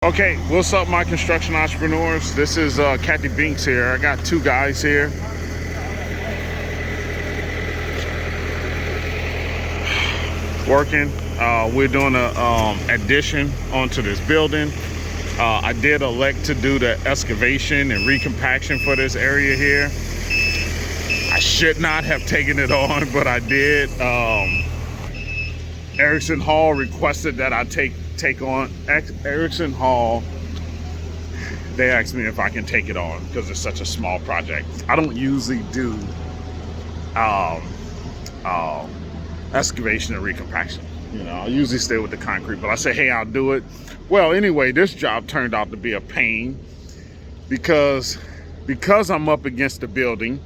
Okay, what's up, my construction entrepreneurs? This is Kathy Binks here. I got two guys here. Working. We're doing a addition onto this building. I did elect to do the excavation and recompaction for this area here. I should not have taken it on, but I did. Erickson Hall requested that I take on Erickson Hall. They asked me if I can take it on because it's such a small project. I don't usually do excavation and recompaction. You know, I usually stay with the concrete, but I say, hey, I'll do it. Well, anyway, this job turned out to be a pain because I'm up against the building.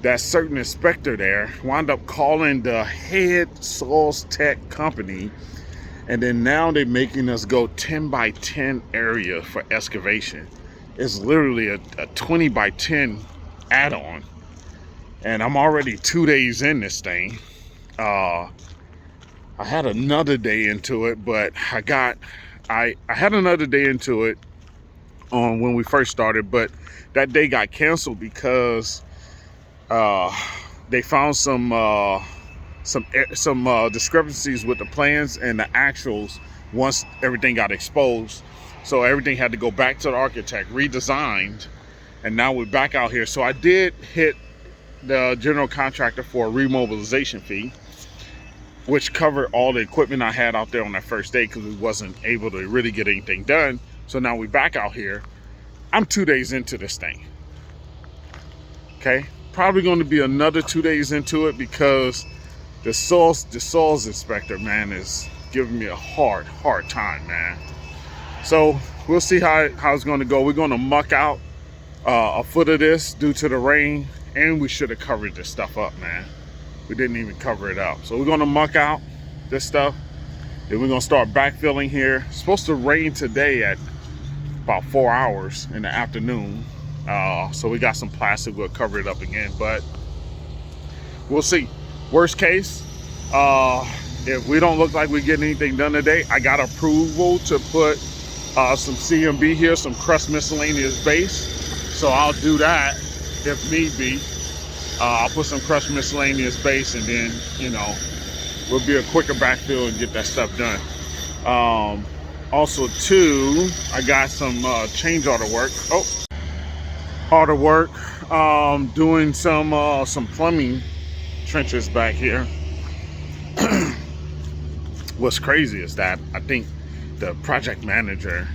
That certain inspector there wound up calling the head soils tech company, and then now they're making us go 10 by 10 area for excavation. It's literally a 20 by 10 add-on, and I'm already 2 days in this thing. I had another day into it, but I had another day into it on when we first started, but that day got canceled because they found some discrepancies with the plans and the actuals once everything got exposed. So everything had to go back to the architect, redesigned, and now we're back out here. So I did hit the general contractor for a remobilization fee, which covered all the equipment I had out there on that first day because we wasn't able to really get anything done. So now we're back out here. I'm 2 days into this thing. Okay. Probably going to be another 2 days into it because the soils inspector, man, is giving me a hard time, man. So we'll see how it's going to go. We're going to muck out a foot of this due to the rain, and we should have covered this stuff up, man. We didn't even cover it up. So we're going to muck out this stuff. Then we're going to start backfilling here. It's supposed to rain today at about 4 hours in the afternoon. So we got some plastic, we'll cover it up again, but we'll see. Worst case, if we don't look like we get anything done today, I got approval to put some CMB here, some crushed miscellaneous base. So I'll do that if need be. I'll put some crushed miscellaneous base, and then, you know, we'll be a quicker backfill and get that stuff done. Also too, I got some change order work. Doing some plumbing trenches back here. What's crazy is that I think the project manager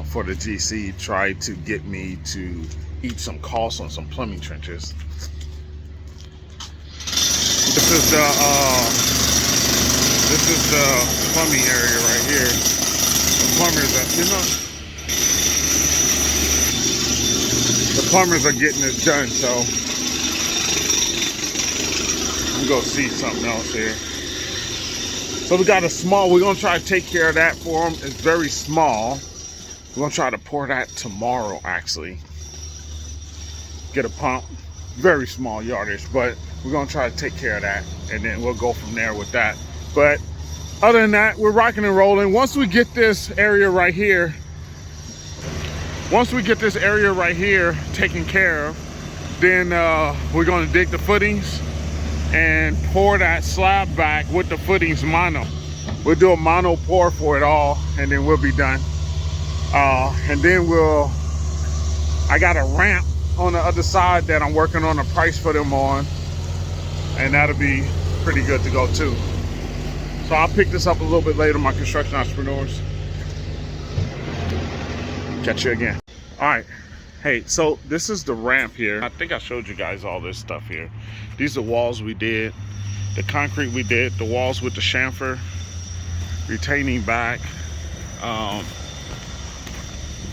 for the GC tried to get me to eat some costs on some plumbing trenches. This is the plumbing area right here. The plumbers are getting this done, so I'm gonna see something else here. So we got we're gonna try to take care of that for them. It's very small. We're gonna try to pour that tomorrow, actually. Get a pump, very small yardage, but we're gonna try to take care of that, and then we'll go from there with that. But other than that, we're rocking and rolling. Once we get this area right here taken care of, then we're going to dig the footings and pour that slab back with the footings mono. We'll do a mono pour for it all, and then we'll be done. And then I got a ramp on the other side that I'm working on a price for them on, and that'll be pretty good to go too. So I'll pick this up a little bit later, my construction entrepreneurs. Catch you again. All right. Hey, so this is the ramp here. I think I showed you guys all this stuff here. These are walls we did, the concrete we did, the walls with the chamfer, retaining back.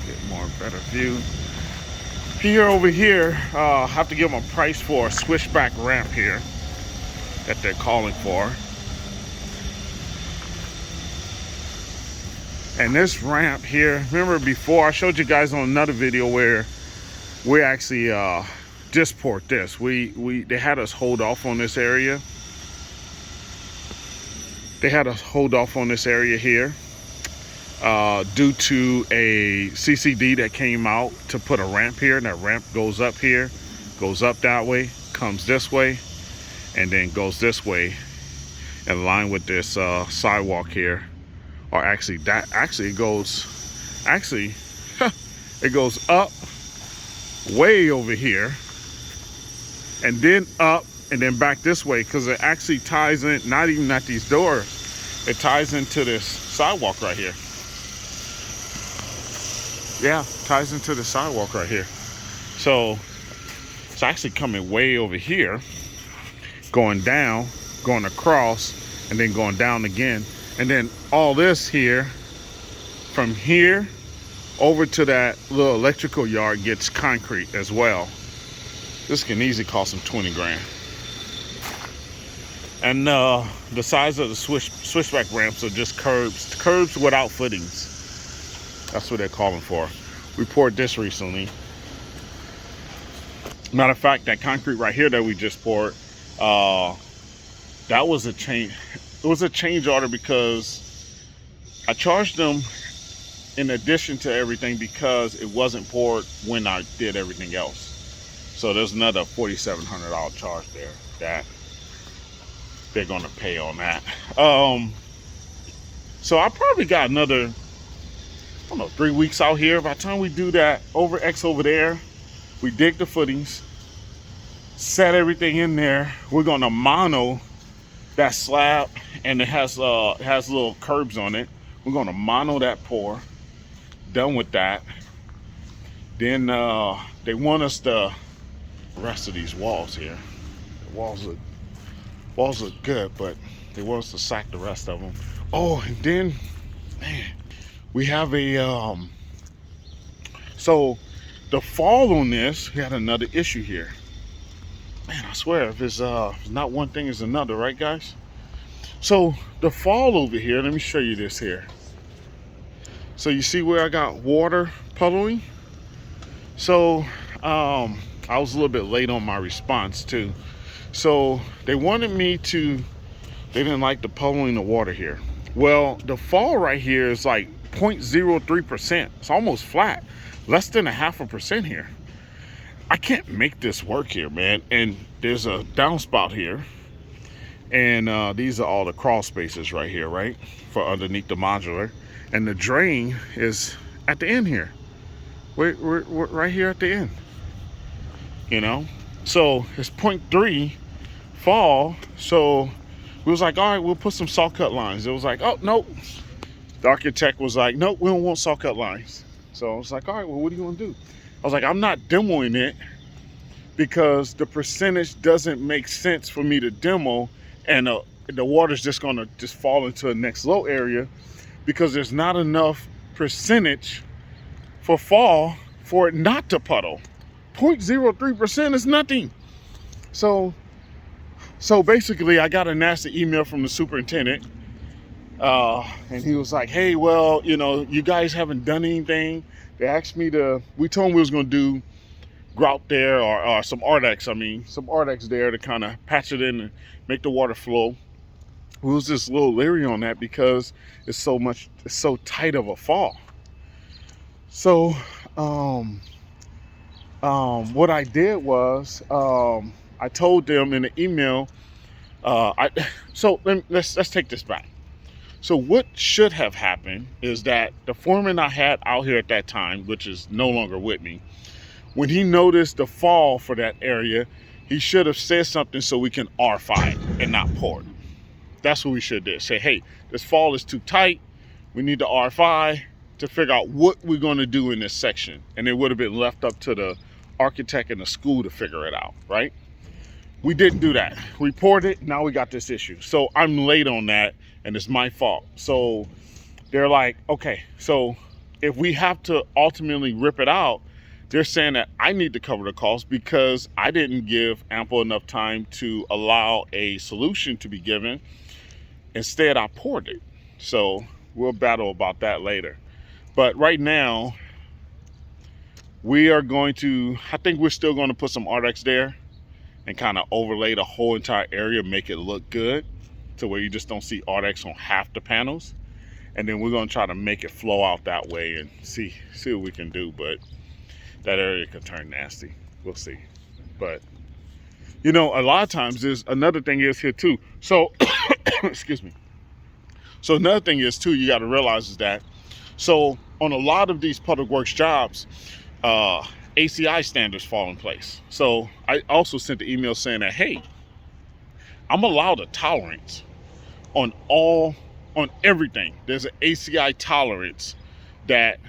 Get better view. Here over here, I have to give them a price for a switchback ramp here that they're calling for. And this ramp here, remember before I showed you guys on another video where we actually just poured this. They had us hold off on this area. They had us hold off on this area here. due to a CCD that came out to put a ramp here, and that ramp goes up here, goes up that way, comes this way, and then goes this way in line with this sidewalk here. Or actually, it goes it goes up way over here, and then up, and then back this way, because it actually ties in, not even at these doors, it ties into this sidewalk right here. Yeah, ties into the sidewalk right here. So it's actually coming way over here, going down, going across, and then going down again. And then all this here, from here over to that little electrical yard, gets concrete as well. This can easily cost them 20 grand. And the size of the switchback ramps are just curbs without footings. That's what they're calling for. We poured this recently. Matter of fact, that concrete right here that we just poured, that was a change. It was a change order because I charged them in addition to everything because it wasn't poured when I did everything else. So there's another $4,700 charge there that they're gonna pay on that. So I probably got another, I don't know, 3 weeks out here. By the time we do that over there, we dig the footings, set everything in there. We're gonna mono that slab, and it has little curbs on it. We're gonna mono that pour. Done with that. Then they want us to rest of these walls here. The walls look good, but they want us to sack the rest of them. Oh, and then, man, we have a so the fall on this, we had another issue here. Man, I swear, if it's not one thing, it's another, right, guys? So the fall over here, let me show you this here. So you see where I got water puddling? So I was a little bit late on my response too. So they wanted me to, they didn't like the puddling of water here. Well, the fall right here is like 0.03%. It's almost flat, less than 0.5% here. I can't make this work here, man. And there's a downspout here, and these are all the crawl spaces right here, right, for underneath the modular. And the drain is at the end here. We're right here at the end, you know. So it's 0.3 fall. So we was like, all right, we'll put some saw cut lines. It was like, oh, nope. The architect was like, nope, we don't want saw cut lines. So I was like, all right, well, what do you want to do? I was like, I'm not demoing it because the percentage doesn't make sense for me to demo, and the water's just gonna just fall into the next low area because there's not enough percentage for fall for it not to puddle. 0.03% is nothing. So basically I got a nasty email from the superintendent, and he was like, hey, well, you know, you guys haven't done anything. They asked me to, we told them we was gonna do grout there, or some Ardex, some Ardex there to kind of patch it in and make the water flow. We was just a little leery on that because it's so tight of a fall. So what I did was I told them in the email, let's take this back. So what should have happened is that the foreman I had out here at that time, which is no longer with me, when he noticed the fall for that area, he should have said something so we can R5 and not pour it. That's what we should do. Say, hey, this fall is too tight. We need to R5 to figure out what we're going to do in this section. And it would have been left up to the architect and the school to figure it out, right? We didn't do that. We poured it. Now we got this issue. So I'm late on that, and it's my fault. So they're like, okay, so if we have to ultimately rip it out, they're saying that I need to cover the cost because I didn't give ample enough time to allow a solution to be given. Instead, I poured it. So we'll battle about that later. But right now, we are going to, I think we're still going to put some Ardex there and kind of overlay the whole entire area, make it look good to where you just don't see Ardex on half the panels. and then we're gonna try to make it flow out that way and see what we can do. But that area could turn nasty. We'll see. But you know, a lot of times there's another thing is here too. So excuse me. So another thing is too, you got to realize is that, so on a lot of these public works jobs, ACI standards fall in place. So I also sent the email saying that, hey, I'm allowed a tolerance on everything. There's an ACI tolerance that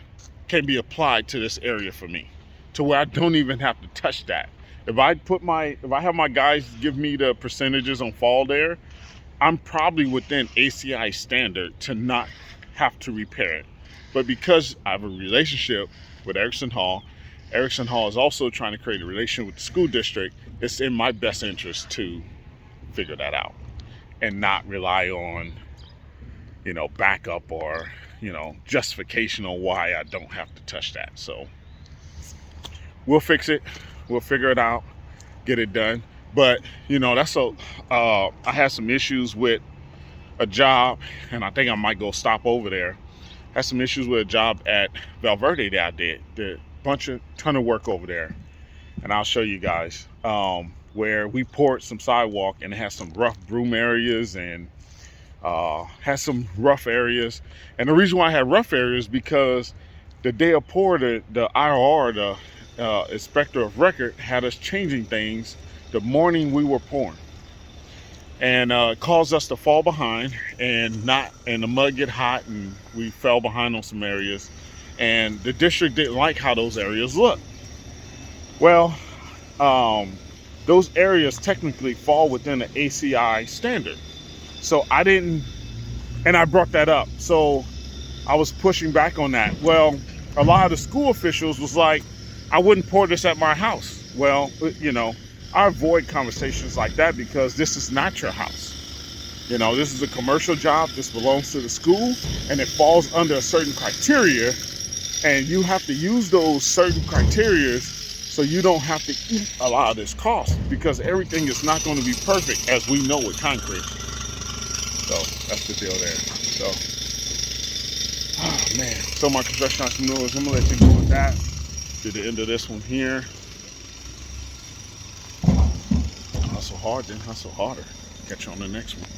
can be applied to this area for me, to where I don't even have to touch that. If I have my guys give me the percentages on fall there, I'm probably within ACI standard to not have to repair it. But because I have a relationship with Erickson Hall is also trying to create a relationship with the school district, it's in my best interest to figure that out and not rely on, you know, backup or, you know, justification on why I don't have to touch that. So we'll fix it. We'll figure it out, get it done. But, you know, I had some issues with a job, and I think I might go stop over there. I had some issues with a job at Valverde that I did a ton of work over there. And I'll show you guys where we poured some sidewalk, and it has some rough broom areas and has some rough areas. And the reason why I had rough areas because the day of pour, the IRR, the inspector of record, had us changing things the morning we were pouring, and it caused us to fall behind and the mud get hot, and we fell behind on some areas, and the district didn't like how those areas look. Well, those areas technically fall within the ACI standard. So I brought that up. So I was pushing back on that. Well, a lot of the school officials was like, I wouldn't pour this at my house. Well, you know, I avoid conversations like that because this is not your house. You know, this is a commercial job. This belongs to the school, and it falls under a certain criteria, and you have to use those certain criteria so you don't have to eat a lot of this cost, because everything is not going to be perfect, as we know with concrete. So that's the deal there. So, oh man. So my construction entrepreneurs, I'm gonna let you go with that. To the end of this one here. Hustle hard, then hustle harder. Catch you on the next one.